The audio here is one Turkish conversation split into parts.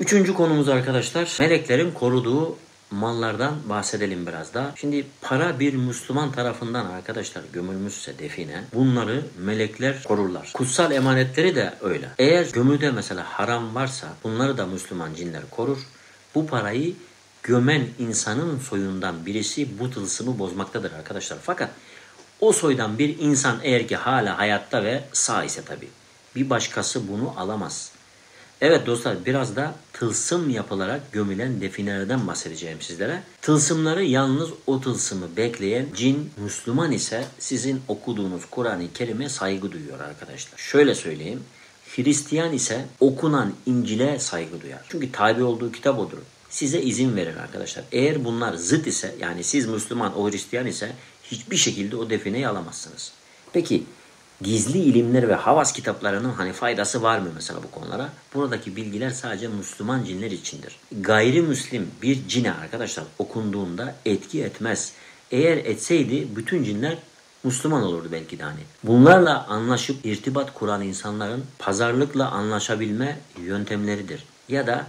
Üçüncü konumuz arkadaşlar, meleklerin koruduğu mallardan bahsedelim biraz da. Şimdi para bir Müslüman tarafından arkadaşlar gömülmüşse define, bunları melekler korurlar. Kutsal emanetleri de öyle. Eğer gömüde mesela haram varsa bunları da Müslüman cinler korur. Bu parayı gömen insanın soyundan birisi bu tılsımı bozmaktadır arkadaşlar. Fakat o soydan bir insan eğer ki hala hayatta ve sağ ise tabii, bir başkası bunu alamaz. Evet dostlar, biraz da tılsım yapılarak gömülen definelerden bahsedeceğim sizlere. Tılsımları yalnız o tılsımı bekleyen cin Müslüman ise sizin okuduğunuz Kur'an-ı Kerim'e saygı duyuyor arkadaşlar. Şöyle söyleyeyim, Hristiyan ise okunan İncil'e saygı duyar. Çünkü tabi olduğu kitap odur. Size izin verir arkadaşlar. Eğer bunlar zıt ise, yani siz Müslüman o Hristiyan ise hiçbir şekilde o defineyi alamazsınız. Peki gizli ilimler ve havas kitaplarının faydası var mı mesela bu konulara? Buradaki bilgiler sadece Müslüman cinler içindir. Gayrimüslim bir cine arkadaşlar okunduğunda etki etmez. Eğer etseydi bütün cinler Müslüman olurdu belki de Bunlarla anlaşıp irtibat kuran insanların pazarlıkla anlaşabilme yöntemleridir. Ya da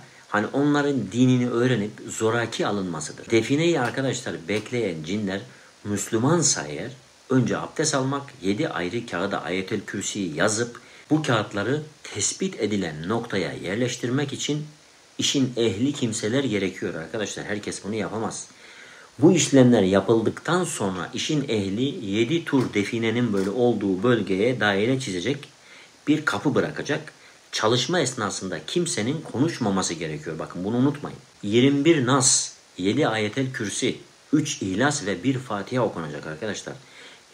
onların dinini öğrenip zoraki alınmasıdır. Defineyi arkadaşlar bekleyen cinler Müslümansa eğer önce abdest almak, 7 ayrı kağıda Ayetül Kürsi'yi yazıp bu kağıtları tespit edilen noktaya yerleştirmek için işin ehli kimseler gerekiyor arkadaşlar. Herkes bunu yapamaz. Bu işlemler yapıldıktan sonra işin ehli 7 tur definenin böyle olduğu bölgeye daire çizecek, bir kapı bırakacak. Çalışma esnasında kimsenin konuşmaması gerekiyor. Bakın bunu unutmayın. 21 Nas, 7 Ayetül Kürsi, 3 İhlas ve 1 Fatiha okunacak arkadaşlar.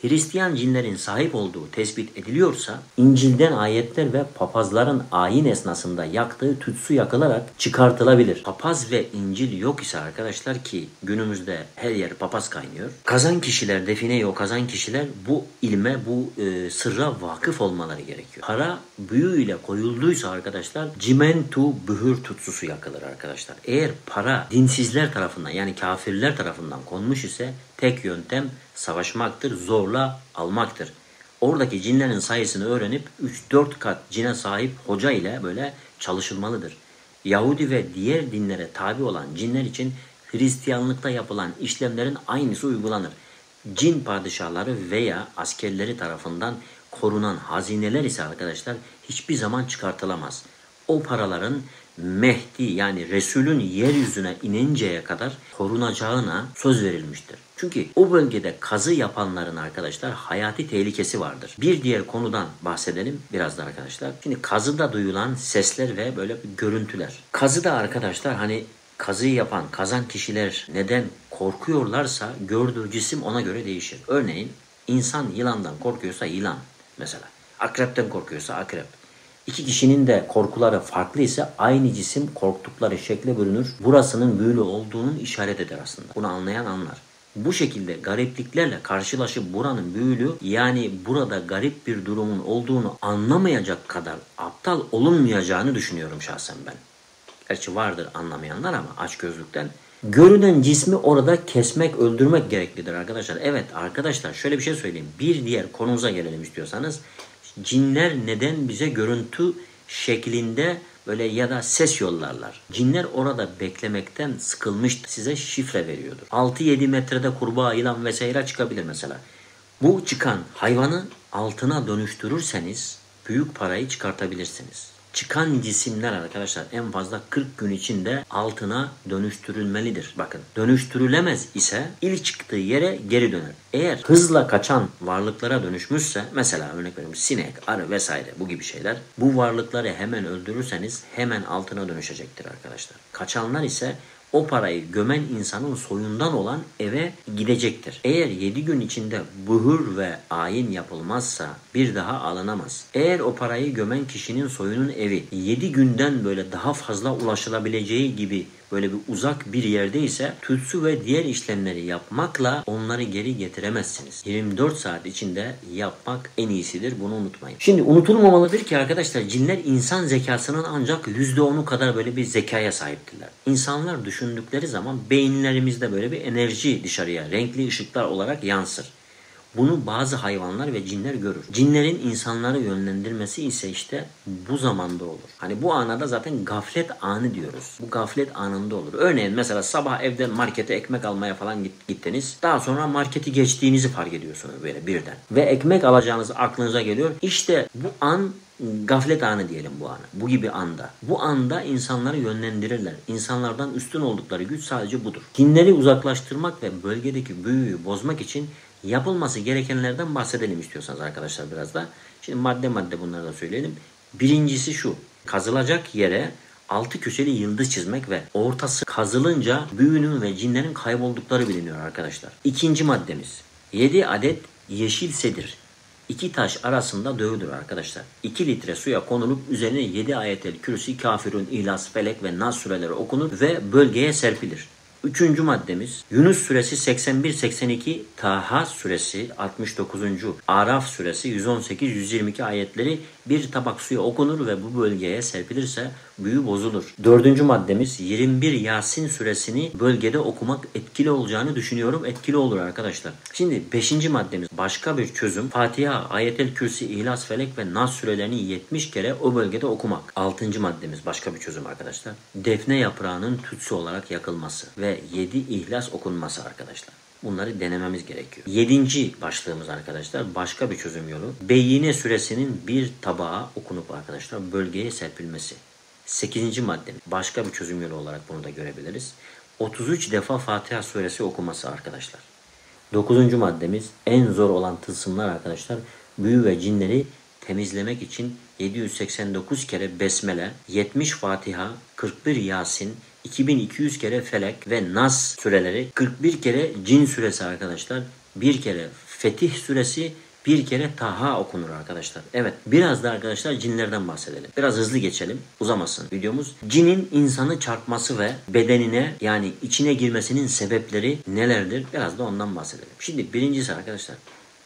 Hristiyan cinlerin sahip olduğu tespit ediliyorsa İncil'den ayetler ve papazların ayin esnasında yaktığı tütsü yakılarak çıkartılabilir. Papaz ve İncil yok ise arkadaşlar, ki günümüzde her yer papaz kaynıyor, kazan kişiler, defineyi kazan kişiler bu ilme, bu sırra vakıf olmaları gerekiyor. Para büyüyle koyulduysa arkadaşlar cimentu bühür tutsusu yakılır arkadaşlar. Eğer para dinsizler tarafından, yani kafirler tarafından konmuş ise tek yöntem savaşmaktır, zorla almaktır. Oradaki cinlerin sayısını öğrenip 3-4 kat cine sahip hoca ile böyle çalışılmalıdır. Yahudi ve diğer dinlere tabi olan cinler için Hristiyanlıkta yapılan işlemlerin aynısı uygulanır. Cin padişahları veya askerleri tarafından korunan hazineler ise arkadaşlar hiçbir zaman çıkartılamaz. O paraların Mehdi, yani Resul'ün yeryüzüne ininceye kadar korunacağına söz verilmiştir. Çünkü o bölgede kazı yapanların arkadaşlar hayati tehlikesi vardır. Bir diğer konudan bahsedelim biraz da arkadaşlar. Şimdi kazıda duyulan sesler ve böyle görüntüler. Kazıda arkadaşlar kazıyı yapan, kazan kişiler neden korkuyorlarsa gördüğü cisim ona göre değişir. Örneğin insan yılandan korkuyorsa yılan mesela. Akrepten korkuyorsa akrep. İki kişinin de korkuları farklı ise aynı cisim korktukları şekle bürünür. Burasının büyülü olduğunun işaret eder aslında. Bunu anlayan anlar. Bu şekilde garipliklerle karşılaşıp buranın büyülü, yani burada garip bir durumun olduğunu anlamayacak kadar aptal olunmayacağını düşünüyorum şahsen ben. Gerçi vardır anlamayanlar ama açgözlükten. Görünen cismi orada kesmek, öldürmek gereklidir arkadaşlar. Evet arkadaşlar, şöyle bir şey söyleyeyim. Bir diğer konumuza gelelim istiyorsanız. Cinler neden bize görüntü şeklinde böyle ya da ses yollarlar? Cinler orada beklemekten sıkılmış, size şifre veriyordur. 6-7 metrede kurbağa, yılan vesaire çıkabilir mesela. Bu çıkan hayvanı altına dönüştürürseniz büyük parayı çıkartabilirsiniz. Çıkan cisimler arkadaşlar en fazla 40 gün içinde altına dönüştürülmelidir. Bakın, dönüştürülemez ise ilk çıktığı yere geri döner. Eğer hızla kaçan varlıklara dönüşmüşse, mesela örnek veriyorum sinek, arı vesaire bu gibi şeyler, bu varlıkları hemen öldürürseniz hemen altına dönüşecektir arkadaşlar. Kaçanlar ise o parayı gömen insanın soyundan olan eve gidecektir. Eğer 7 gün içinde buhur ve ayin yapılmazsa bir daha alınamaz. Eğer o parayı gömen kişinin soyunun evi 7 günden böyle daha fazla ulaşılabileceği gibi böyle bir uzak bir yerdeyse tütsü ve diğer işlemleri yapmakla onları geri getiremezsiniz. 24 saat içinde yapmak en iyisidir, bunu unutmayın. Şimdi unutulmamalıdır ki arkadaşlar, cinler insan zekasının ancak %10'u kadar böyle bir zekaya sahiptirler. İnsanlar düşündükleri zaman beyinlerimizde böyle bir enerji dışarıya renkli ışıklar olarak yansır. Bunu bazı hayvanlar ve cinler görür. Cinlerin insanları yönlendirmesi ise işte bu zamanda olur. Hani bu ana da zaten gaflet anı diyoruz. Bu gaflet anında olur. Örneğin mesela sabah evden markete ekmek almaya falan gittiniz. Daha sonra marketi geçtiğinizi fark ediyorsunuz böyle birden. Ve ekmek alacağınız aklınıza geliyor. İşte bu an gaflet anı diyelim bu anı. Bu gibi anda. Bu anda insanları yönlendirirler. İnsanlardan üstün oldukları güç sadece budur. Cinleri uzaklaştırmak ve bölgedeki büyüyü bozmak için yapılması gerekenlerden bahsedelim istiyorsanız arkadaşlar biraz da. Şimdi madde madde bunları da söyleyelim. Birincisi şu. Kazılacak yere 6 köşeli yıldız çizmek ve ortası kazılınca büyünün ve cinlerin kayboldukları biliniyor arkadaşlar. İkinci maddemiz. 7 adet yeşil sedir. 2 taş arasında dövülür arkadaşlar. 2 litre suya konulup üzerine 7 ayetel kürsi, kafirun, İhlas, Felek ve Nas sureleri okunur ve bölgeye serpilir. Üçüncü maddemiz Yunus suresi 81-82, Taha suresi 69. Araf suresi 118-122 ayetleri bir tabak suya okunur ve bu bölgeye serpilirse büyü bozulur. Dördüncü maddemiz 21 Yasin suresini bölgede okumak etkili olacağını düşünüyorum. Etkili olur arkadaşlar. Şimdi 5. maddemiz başka bir çözüm. Fatiha, Ayetel Kürsi, İhlas, Felek ve Nas surelerini 70 kere o bölgede okumak. 6. maddemiz başka bir çözüm arkadaşlar. Defne yaprağının tütsü olarak yakılması ve 7 İhlas okunması arkadaşlar. Bunları denememiz gerekiyor. 7. başlığımız arkadaşlar başka bir çözüm yolu. Beyyine suresinin bir tabağa okunup arkadaşlar bölgeye serpilmesi. 8. madde başka bir çözüm yolu olarak bunu da görebiliriz. 33 defa Fatiha suresi okuması arkadaşlar. 9. maddemiz en zor olan tılsımlar arkadaşlar. Büyü ve cinleri temizlemek için 789 kere Besmele, 70 Fatiha, 41 Yasin, 2200 kere Felek ve Nas sureleri, 41 kere Cin suresi arkadaşlar, bir kere Fetih suresi, bir kere Taha okunur arkadaşlar. Evet, biraz da arkadaşlar cinlerden bahsedelim. Biraz hızlı geçelim, uzamasın videomuz. Cinin insanı çarpması ve bedenine yani içine girmesinin sebepleri nelerdir? Biraz da ondan bahsedelim. Şimdi birincisi arkadaşlar,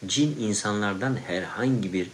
cin insanlardan herhangi bir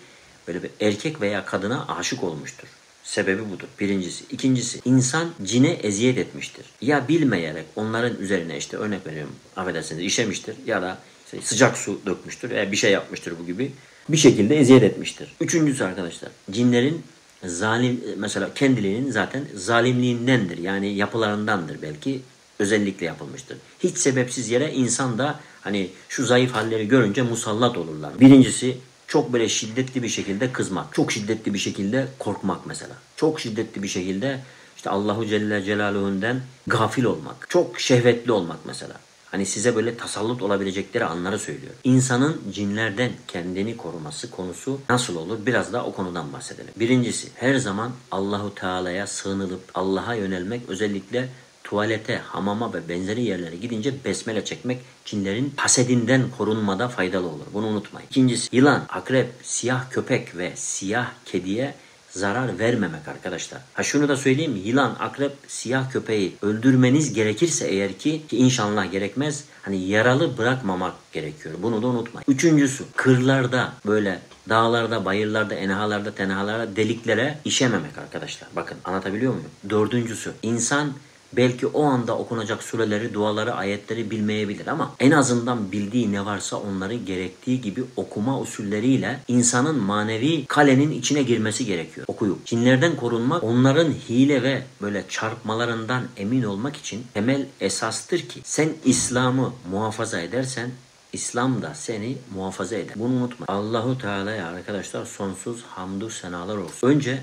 böyle bir erkek veya kadına aşık olmuştur. Sebebi budur. Birincisi. İkincisi, insan cine eziyet etmiştir. Ya bilmeyerek onların üzerine işte örnek veriyorum affedersiniz işemiştir ya da işte sıcak su dökmüştür veya bir şey yapmıştır bu gibi. Bir şekilde eziyet etmiştir. Üçüncüsü arkadaşlar, cinlerin zalim mesela kendilerinin zaten zalimliğindendir. Yani yapılarındandır belki özellikle yapılmıştır. Hiç sebepsiz yere insan da hani şu zayıf halleri görünce musallat olurlar. Birincisi çok böyle şiddetli bir şekilde kızmak. Çok şiddetli bir şekilde korkmak mesela. Çok şiddetli bir şekilde işte Allahu Celle Celaluhu'ndan gafil olmak. Çok şehvetli olmak mesela. Hani size böyle tasallut olabilecekleri anları söylüyor. İnsanın cinlerden kendini koruması konusu nasıl olur? Biraz da o konudan bahsedelim. Birincisi her zaman Allahu Teala'ya sığınılıp Allah'a yönelmek, özellikle tuvalete, hamama ve benzeri yerlere gidince besmele çekmek cinlerin hasedinden korunmada faydalı olur. Bunu unutmayın. İkincisi yılan, akrep, siyah köpek ve siyah kediye zarar vermemek arkadaşlar. Ha şunu da söyleyeyim, yılan, akrep, siyah köpeği öldürmeniz gerekirse eğer ki inşallah gerekmez, hani yaralı bırakmamak gerekiyor. Bunu da unutmayın. Üçüncüsü kırlarda böyle dağlarda, bayırlarda, enhalarda, tenhalarda deliklere işememek arkadaşlar. Bakın anlatabiliyor muyum? Dördüncüsü insan belki o anda okunacak sureleri, duaları, ayetleri bilmeyebilir ama en azından bildiği ne varsa onları gerektiği gibi okuma usulleriyle insanın manevi kalenin içine girmesi gerekiyor. Okuyup cinlerden korunmak, onların hile ve böyle çarpmalarından emin olmak için temel esastır ki sen İslam'ı muhafaza edersen İslam da seni muhafaza eder. Bunu unutma. Allahu Teala'ya arkadaşlar sonsuz hamdü senalar olsun. Önce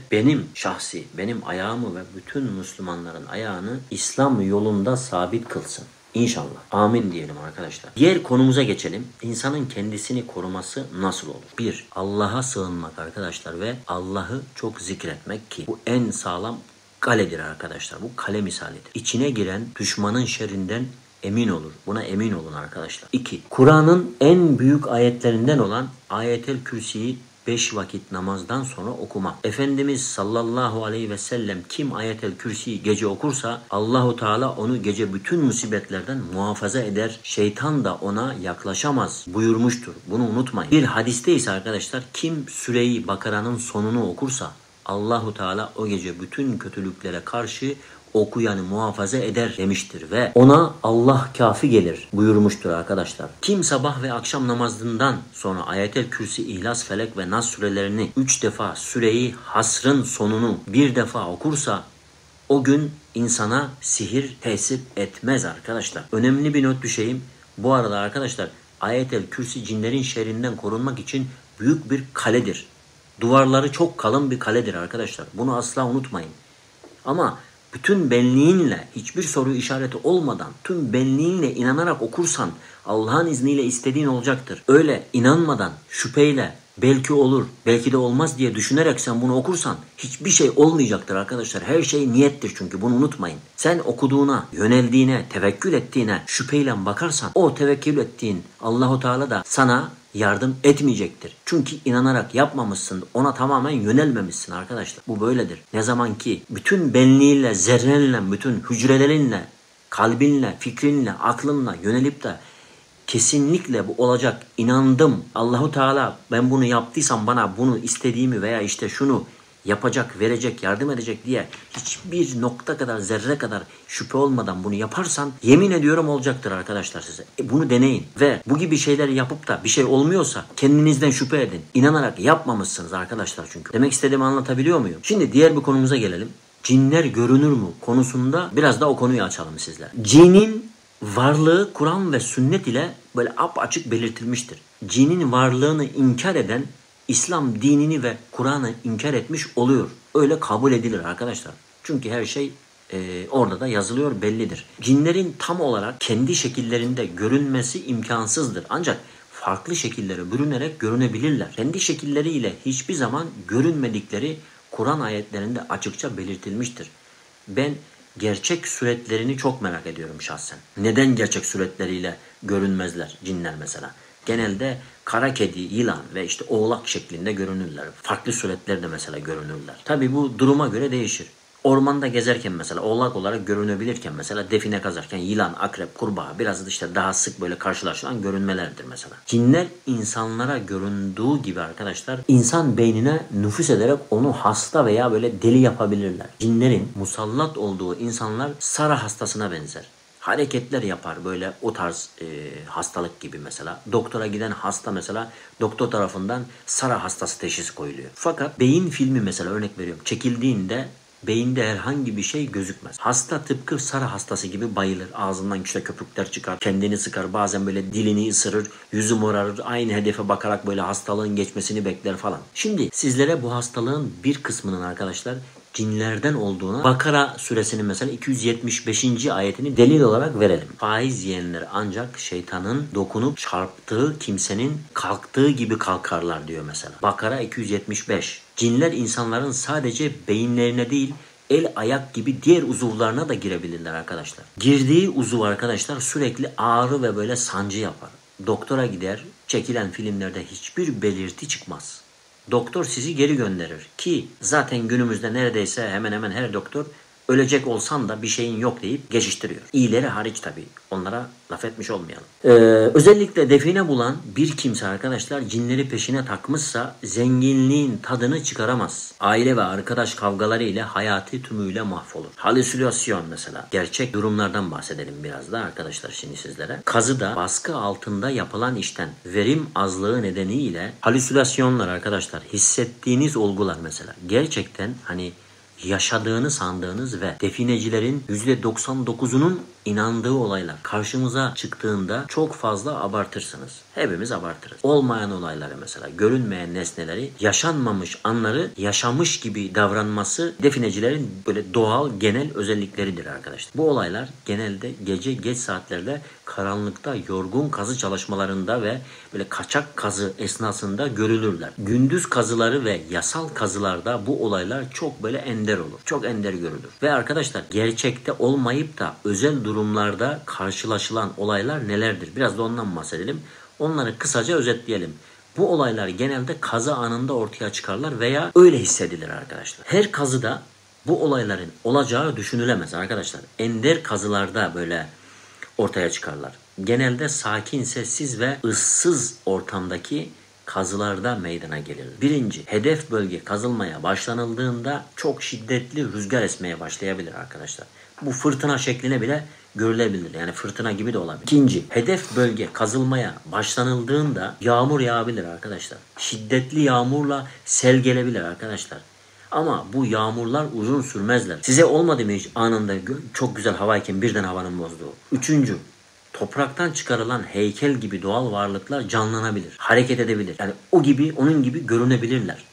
benim ayağımı ve bütün Müslümanların ayağını İslam yolunda sabit kılsın. İnşallah. Amin diyelim arkadaşlar. Diğer konumuza geçelim. İnsanın kendisini koruması nasıl olur? 1. Allah'a sığınmak arkadaşlar ve Allah'ı çok zikretmek ki bu en sağlam kaledir arkadaşlar. Bu kale misalidir. İçine giren düşmanın şerrinden emin olur. Buna emin olun arkadaşlar. 2. Kur'an'ın en büyük ayetlerinden olan Ayetel Kürsi'yi 5 vakit namazdan sonra okumak. Efendimiz sallallahu aleyhi ve sellem kim Ayetel Kürsi'yi gece okursa Allahu Teala onu gece bütün musibetlerden muhafaza eder. Şeytan da ona yaklaşamaz buyurmuştur. Bunu unutmayın. Bir hadiste ise arkadaşlar kim Süre-i Bakara'nın sonunu okursa Allahu Teala o gece bütün kötülüklere karşı okuyanı muhafaza eder demiştir ve ona Allah kafi gelir buyurmuştur arkadaşlar. Kim sabah ve akşam namazından sonra Ayetel Kürsi, İhlas, Felek ve Nas surelerini 3 defa, süreyi Hasr'ın sonunu bir defa okursa o gün insana sihir tesir etmez arkadaşlar. Önemli bir not düşeyim. Bu arada arkadaşlar Ayetel Kürsi cinlerin şerrinden korunmak için büyük bir kaledir. Duvarları çok kalın bir kaledir arkadaşlar. Bunu asla unutmayın. Ama bütün benliğinle, hiçbir soru işareti olmadan, tüm benliğinle inanarak okursan Allah'ın izniyle istediğin olacaktır. Öyle inanmadan, şüpheyle, belki olur, belki de olmaz diye düşünerek sen bunu okursan hiçbir şey olmayacaktır arkadaşlar. Her şey niyettir çünkü, bunu unutmayın. Sen okuduğuna, yöneldiğine, tevekkül ettiğine şüpheyle bakarsan o tevekkül ettiğin Allahu Teala da sana yardım etmeyecektir. Çünkü inanarak yapmamışsın, ona tamamen yönelmemişsin arkadaşlar. Bu böyledir. Ne zaman ki bütün benliğinle, zerrenle, bütün hücrelerinle, kalbinle, fikrinle, aklınla yönelip de kesinlikle bu olacak, inandım, Allahu Teala ben bunu yaptıysam bana bunu istediğimi veya işte şunu yapacak, verecek, yardım edecek diye hiçbir nokta kadar, zerre kadar şüphe olmadan bunu yaparsan yemin ediyorum olacaktır arkadaşlar size. Bunu deneyin ve bu gibi şeyleri yapıp da bir şey olmuyorsa kendinizden şüphe edin. İnanarak yapmamışsınız arkadaşlar çünkü. Demek istediğimi anlatabiliyor muyum? Şimdi diğer bir konumuza gelelim. Cinler görünür mü konusunda biraz da o konuyu açalım sizler. Cinin varlığı Kur'an ve sünnet ile böyle apaçık belirtilmiştir. Cinin varlığını inkar eden İslam dinini ve Kur'an'ı inkar etmiş oluyor. Öyle kabul edilir arkadaşlar. Çünkü her şey orada da yazılıyor, bellidir. Cinlerin tam olarak kendi şekillerinde görünmesi imkansızdır. Ancak farklı şekillere bürünerek görünebilirler. Kendi şekilleriyle hiçbir zaman görünmedikleri Kur'an ayetlerinde açıkça belirtilmiştir. Ben gerçek suretlerini çok merak ediyorum şahsen. Neden gerçek suretleriyle görünmezler cinler mesela? Genelde kara kedi, yılan ve işte oğlak şeklinde görünürler. Farklı suretlerde mesela görünürler. Tabi bu duruma göre değişir. Ormanda gezerken mesela oğlak olarak görünebilirken mesela define kazarken yılan, akrep, kurbağa biraz da işte daha sık böyle karşılaşılan görünmelerdir mesela. Cinler insanlara göründüğü gibi arkadaşlar insan beynine nüfuz ederek onu hasta veya böyle deli yapabilirler. Cinlerin musallat olduğu insanlar Sara hastasına benzer. Hareketler yapar böyle o tarz hastalık gibi mesela. Doktora giden hasta mesela doktor tarafından Sara hastası teşhisi koyuluyor. Fakat beyin filmi mesela örnek veriyorum çekildiğinde beyinde herhangi bir şey gözükmez. Hasta tıpkı Sara hastası gibi bayılır. Ağzından işte köpükler çıkar, kendini sıkar, bazen böyle dilini ısırır, yüzü morarır, aynı hedefe bakarak böyle hastalığın geçmesini bekler falan. Şimdi sizlere bu hastalığın bir kısmının arkadaşlar cinlerden olduğuna Bakara suresinin mesela 275. ayetini delil olarak verelim. Faiz yiyenler ancak şeytanın dokunup çarptığı kimsenin kalktığı gibi kalkarlar diyor mesela. Bakara 275. Cinler insanların sadece beyinlerine değil el ayak gibi diğer uzuvlarına da girebilirler arkadaşlar. Girdiği uzuv arkadaşlar sürekli ağrı ve böyle sancı yapar. Doktora gider, çekilen filmlerde hiçbir belirti çıkmaz. Doktor sizi geri gönderir ki zaten günümüzde neredeyse hemen hemen her doktor ölecek olsan da bir şeyin yok deyip geçiştiriyor. İyileri hariç tabii. Onlara laf etmiş olmayalım. Özellikle define bulan bir kimse arkadaşlar cinleri peşine takmışsa zenginliğin tadını çıkaramaz. Aile ve arkadaş kavgaları ile hayatı tümüyle mahvolur. Halüsinasyon mesela. Gerçek durumlardan bahsedelim biraz da arkadaşlar şimdi sizlere. Kazıda baskı altında yapılan işten verim azlığı nedeniyle halüsinasyonlar arkadaşlar hissettiğiniz olgular mesela. Gerçekten hani yaşadığını sandığınız ve definecilerin %99'unun inandığı olaylar karşımıza çıktığında çok fazla abartırsınız. Hepimiz abartırız. Olmayan olayları mesela, görünmeyen nesneleri, yaşanmamış anları yaşamış gibi davranması definecilerin böyle doğal genel özellikleridir arkadaşlar. Bu olaylar genelde gece geç saatlerde karanlıkta yorgun kazı çalışmalarında ve böyle kaçak kazı esnasında görülürler. Gündüz kazıları ve yasal kazılarda bu olaylar çok böyle ender olur. Çok ender görülür. Ve arkadaşlar gerçekte olmayıp da özel durumlarda karşılaşılan olaylar nelerdir? Biraz da ondan bahsedelim. Onları kısaca özetleyelim. Bu olaylar genelde kazı anında ortaya çıkarlar veya öyle hissedilir arkadaşlar. Her kazıda bu olayların olacağı düşünülemez arkadaşlar. Ender kazılarda böyle ortaya çıkarlar. Genelde sakin, sessiz ve ıssız ortamdaki kazılarda meydana gelir. Birinci, hedef bölge kazılmaya başlanıldığında çok şiddetli rüzgar esmeye başlayabilir arkadaşlar. Bu fırtına şekline bile görülebilir. Yani fırtına gibi de olabilir. İkinci, hedef bölge kazılmaya başlanıldığında yağmur yağabilir arkadaşlar. Şiddetli yağmurla sel gelebilir arkadaşlar. Ama bu yağmurlar uzun sürmezler. Size olmadı mı hiç anında çok güzel havayken birden havanın bozduğu? Üçüncü, topraktan çıkarılan heykel gibi doğal varlıklar canlanabilir, hareket edebilir. Yani onun gibi görünebilirler.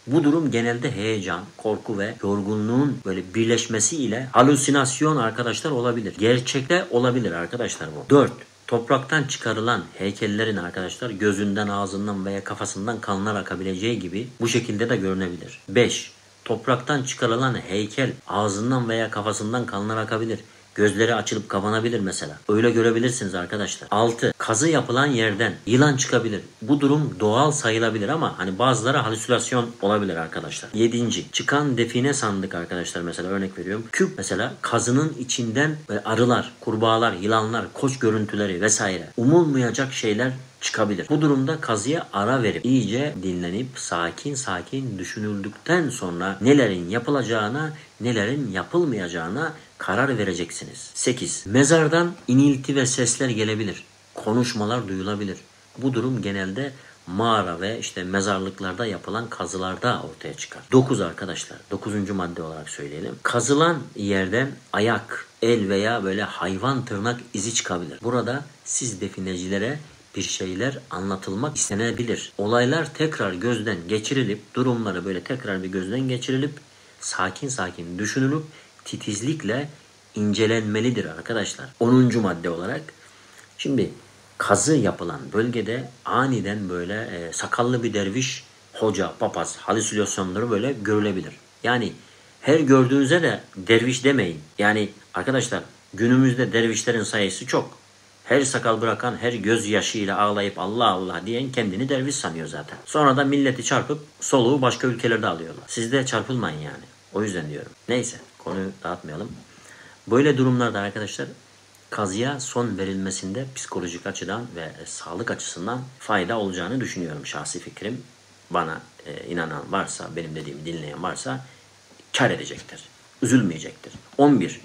Bu durum genelde heyecan, korku ve yorgunluğun böyle birleşmesi ile halüsinasyon arkadaşlar olabilir. Gerçekte olabilir arkadaşlar bu. 4. Topraktan çıkarılan heykellerin arkadaşlar gözünden, ağzından veya kafasından kanlar akabileceği gibi bu şekilde de görünebilir. 5. Topraktan çıkarılan heykel ağzından veya kafasından kanlar akabilir. Gözleri açılıp kapanabilir mesela. Öyle görebilirsiniz arkadaşlar. 6. Kazı yapılan yerden yılan çıkabilir. Bu durum doğal sayılabilir ama hani bazıları halüsinasyon olabilir arkadaşlar. 7. Çıkan define sandık arkadaşlar, mesela örnek veriyorum. Küp mesela, kazının içinden arılar, kurbağalar, yılanlar, koç görüntüleri vesaire umulmayacak şeyler çıkabilir. Bu durumda kazıya ara verip iyice dinlenip sakin sakin düşünüldükten sonra nelerin yapılacağına, nelerin yapılmayacağına karar vereceksiniz. 8. Mezardan inilti ve sesler gelebilir. Konuşmalar duyulabilir. Bu durum genelde mağara ve mezarlıklarda yapılan kazılarda ortaya çıkar. 9 arkadaşlar. 9. madde olarak söyleyelim. Kazılan yerden ayak, el veya böyle hayvan tırnak izi çıkabilir. Burada siz definecilere bir şeyler anlatılmak istenebilir. Olaylar tekrar gözden geçirilip, durumları böyle tekrar bir gözden geçirilip, sakin sakin düşünülüp, titizlikle incelenmelidir arkadaşlar. 10. madde olarak, şimdi kazı yapılan bölgede aniden böyle sakallı bir derviş, hoca, papaz halüsinasyonları böyle görülebilir. Yani her gördüğünüze de derviş demeyin. Yani arkadaşlar, günümüzde dervişlerin sayısı çok. Her sakal bırakan, her gözyaşıyla ağlayıp Allah Allah diyen kendini derviş sanıyor zaten. Sonra da milleti çarpıp soluğu başka ülkelerde alıyorlar. Siz de çarpılmayın yani. O yüzden diyorum. Neyse, konuyu dağıtmayalım. Böyle durumlarda arkadaşlar kazıya son verilmesinde psikolojik açıdan ve sağlık açısından fayda olacağını düşünüyorum, şahsi fikrim. Bana inanan varsa, benim dediğimi dinleyen varsa kar edecektir. Üzülmeyecektir. 11.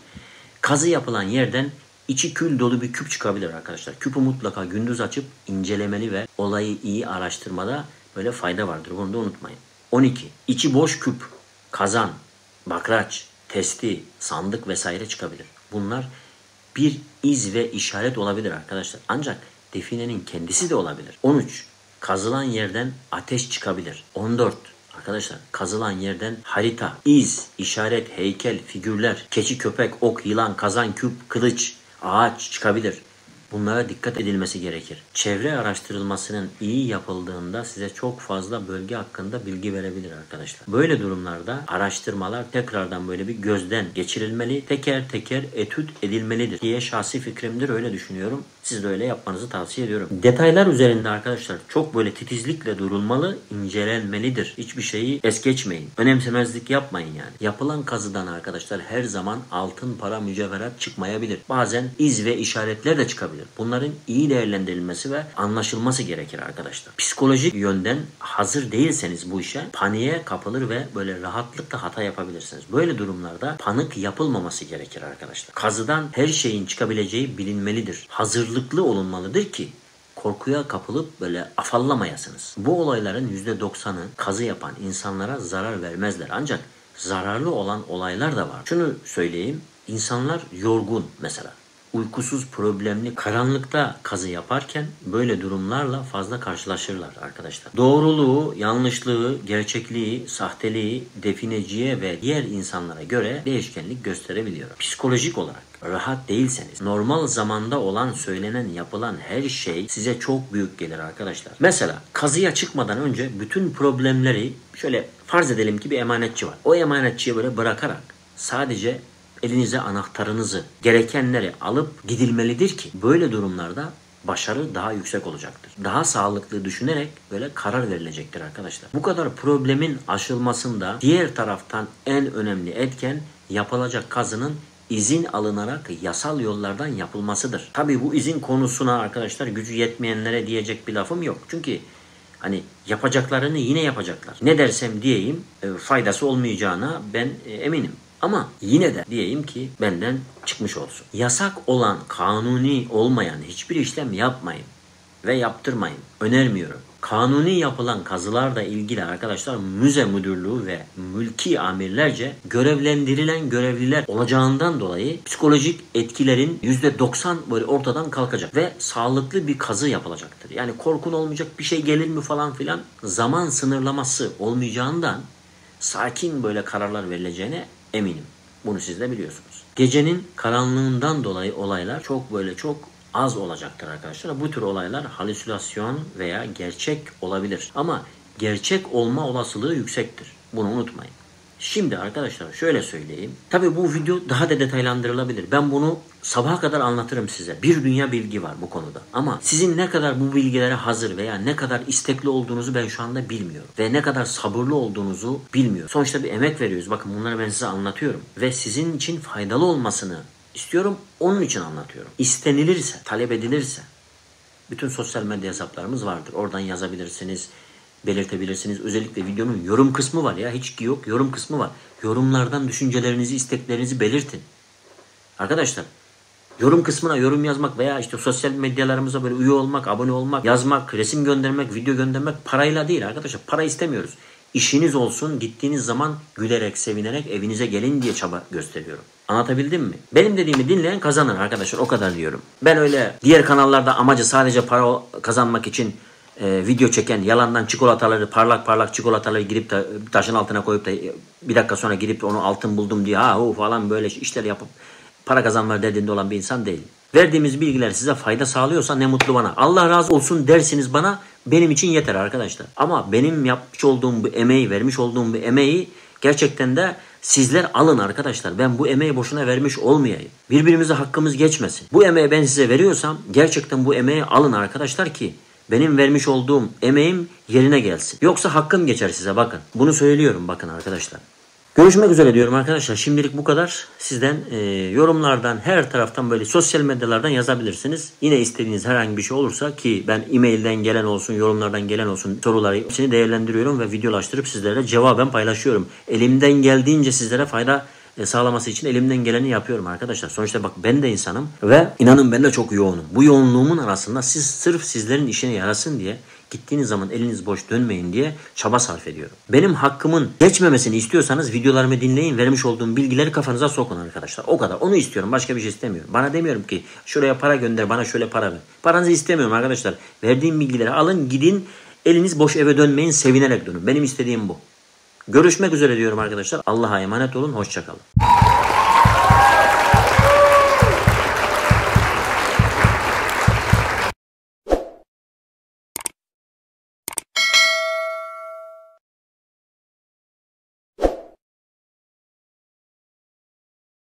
Kazı yapılan yerden içi kül dolu bir küp çıkabilir arkadaşlar. Küpü mutlaka gündüz açıp incelemeli ve olayı iyi araştırmada böyle fayda vardır. Bunu da unutmayın. 12. İçi boş küp, kazan, bakraç, testi, sandık vesaire çıkabilir. Bunlar bir iz ve işaret olabilir arkadaşlar. Ancak definenin kendisi de olabilir. 13. Kazılan yerden ateş çıkabilir. 14. Arkadaşlar, kazılan yerden harita, iz, işaret, heykel, figürler, keçi, köpek, ok, yılan, kazan, küp, kılıç, ağaç çıkabilir. Bunlara dikkat edilmesi gerekir. Çevre araştırılmasının iyi yapıldığında size çok fazla bölge hakkında bilgi verebilir arkadaşlar. Böyle durumlarda araştırmalar tekrardan böyle bir gözden geçirilmeli, teker teker etüt edilmelidir diye şahsi fikrimdir, öyle düşünüyorum. Siz de öyle yapmanızı tavsiye ediyorum. Detaylar üzerinde arkadaşlar çok böyle titizlikle durulmalı, incelenmelidir. Hiçbir şeyi es geçmeyin. Önemsemezlik yapmayın yani. Yapılan kazıdan arkadaşlar her zaman altın, para, mücevherat çıkmayabilir. Bazen iz ve işaretler de çıkabilir. Bunların iyi değerlendirilmesi ve anlaşılması gerekir arkadaşlar. Psikolojik yönden hazır değilseniz bu işe paniğe kapılır ve böyle rahatlıkla hata yapabilirsiniz. Böyle durumlarda panik yapılmaması gerekir arkadaşlar. Kazıdan her şeyin çıkabileceği bilinmelidir. Hazırlıklı olunmalıdır ki korkuya kapılıp böyle afallamayasınız. Bu olayların %90'ı kazı yapan insanlara zarar vermezler. Ancak zararlı olan olaylar da var. Şunu söyleyeyim. İnsanlar yorgun mesela. Uykusuz, problemli, karanlıkta kazı yaparken böyle durumlarla fazla karşılaşırlar arkadaşlar. Doğruluğu, yanlışlığı, gerçekliği, sahteliği defineciye ve diğer insanlara göre değişkenlik gösterebiliyor. Psikolojik olarak rahat değilseniz, normal zamanda olan, söylenen, yapılan her şey size çok büyük gelir arkadaşlar. Mesela kazıya çıkmadan önce bütün problemleri şöyle farz edelim ki bir emanetçi var. O emanetçiye böyle bırakarak sadece elinize anahtarınızı, gerekenleri alıp gidilmelidir ki böyle durumlarda başarı daha yüksek olacaktır. Daha sağlıklı düşünerek böyle karar verilecektir arkadaşlar. Bu kadar problemin aşılmasında diğer taraftan en önemli etken yapılacak kazının izin alınarak yasal yollardan yapılmasıdır. Tabii bu izin konusuna arkadaşlar gücü yetmeyenlere diyecek bir lafım yok. Çünkü Hani yapacaklarını yine yapacaklar. Ne dersem diyeyim faydası olmayacağına ben eminim. Ama yine de diyeyim ki benden çıkmış olsun. Yasak olan, kanuni olmayan hiçbir işlem yapmayın ve yaptırmayın. Önermiyorum. Kanuni yapılan kazılarla ilgili arkadaşlar müze müdürlüğü ve mülki amirlerce görevlendirilen görevliler olacağından dolayı psikolojik etkilerin %90 böyle ortadan kalkacak ve sağlıklı bir kazı yapılacaktır. Yani korkun olmayacak, bir şey gelir mi falan filan, zaman sınırlaması olmayacağından sakin böyle kararlar verileceğine eminim. Bunu siz de biliyorsunuz. Gecenin karanlığından dolayı olaylar çok az olacaktır arkadaşlar. Bu tür olaylar halüsinasyon veya gerçek olabilir. Ama gerçek olma olasılığı yüksektir. Bunu unutmayın. Şimdi arkadaşlar şöyle söyleyeyim. Tabii bu video daha da detaylandırılabilir. Ben bunu sabaha kadar anlatırım size. Bir dünya bilgi var bu konuda. Ama sizin ne kadar bu bilgilere hazır veya ne kadar istekli olduğunuzu ben şu anda bilmiyorum. Ve ne kadar sabırlı olduğunuzu bilmiyorum. Sonuçta bir emek veriyoruz. Bakın bunları ben size anlatıyorum. Ve sizin için faydalı olmasını istiyorum. Onun için anlatıyorum. İstenilirse, talep edilirse bütün sosyal medya hesaplarımız vardır. Oradan yazabilirsiniz, belirtebilirsiniz. Özellikle videonun yorum kısmı var ya. Hiç yok, yorum kısmı var. Yorumlardan düşüncelerinizi, isteklerinizi belirtin. Arkadaşlar yorum kısmına yorum yazmak veya işte sosyal medyalarımıza böyle üye olmak, abone olmak, yazmak, resim göndermek, video göndermek parayla değil arkadaşlar. Para istemiyoruz. İşiniz olsun, gittiğiniz zaman gülerek, sevinerek evinize gelin diye çaba gösteriyorum. Anlatabildim mi? Benim dediğimi dinleyen kazanır arkadaşlar, o kadar diyorum. Ben öyle diğer kanallarda amacı sadece para kazanmak için video çeken yalandan çikolataları, parlak çikolataları girip de taşın altına koyup da bir dakika sonra girip onu altın buldum diye falan böyle işler yapıp para kazanma derdinde olan bir insan değil. Verdiğimiz bilgiler size fayda sağlıyorsa ne mutlu bana. Allah razı olsun dersiniz bana, benim için yeter arkadaşlar. Ama benim yapmış olduğum bu emeği, vermiş olduğum bu emeği gerçekten de sizler alın arkadaşlar. Ben bu emeği boşuna vermiş olmayayım. Birbirimize hakkımız geçmesin. Bu emeği ben size veriyorsam gerçekten bu emeği alın arkadaşlar ki benim vermiş olduğum emeğim yerine gelsin. Yoksa hakkım geçer size, bakın. Bunu söylüyorum bakın arkadaşlar. Görüşmek üzere diyorum arkadaşlar. Şimdilik bu kadar. Sizden yorumlardan, her taraftan böyle sosyal medyalardan yazabilirsiniz. Yine istediğiniz herhangi bir şey olursa ki ben e-mailden gelen olsun, yorumlardan gelen olsun soruları hepsini değerlendiriyorum ve videolaştırıp sizlerle cevaben paylaşıyorum. Elimden geldiğince sizlere fayda sağlaması için elimden geleni yapıyorum arkadaşlar. Sonuçta bak ben de insanım ve inanın ben de çok yoğunum. Bu yoğunluğumun arasında siz sırf sizlerin işine yarasın diye, gittiğiniz zaman eliniz boş dönmeyin diye çaba sarf ediyorum. Benim hakkımın geçmemesini istiyorsanız videolarımı dinleyin, vermiş olduğum bilgileri kafanıza sokun arkadaşlar. O kadar. Onu istiyorum. Başka bir şey istemiyorum. Bana demiyorum ki şuraya para gönder, bana şöyle para ver. Paranızı istemiyorum arkadaşlar. Verdiğim bilgileri alın, gidin, eliniz boş eve dönmeyin, sevinerek dönün. Benim istediğim bu. Görüşmek üzere diyorum arkadaşlar. Allah'a emanet olun. Hoşça kalın.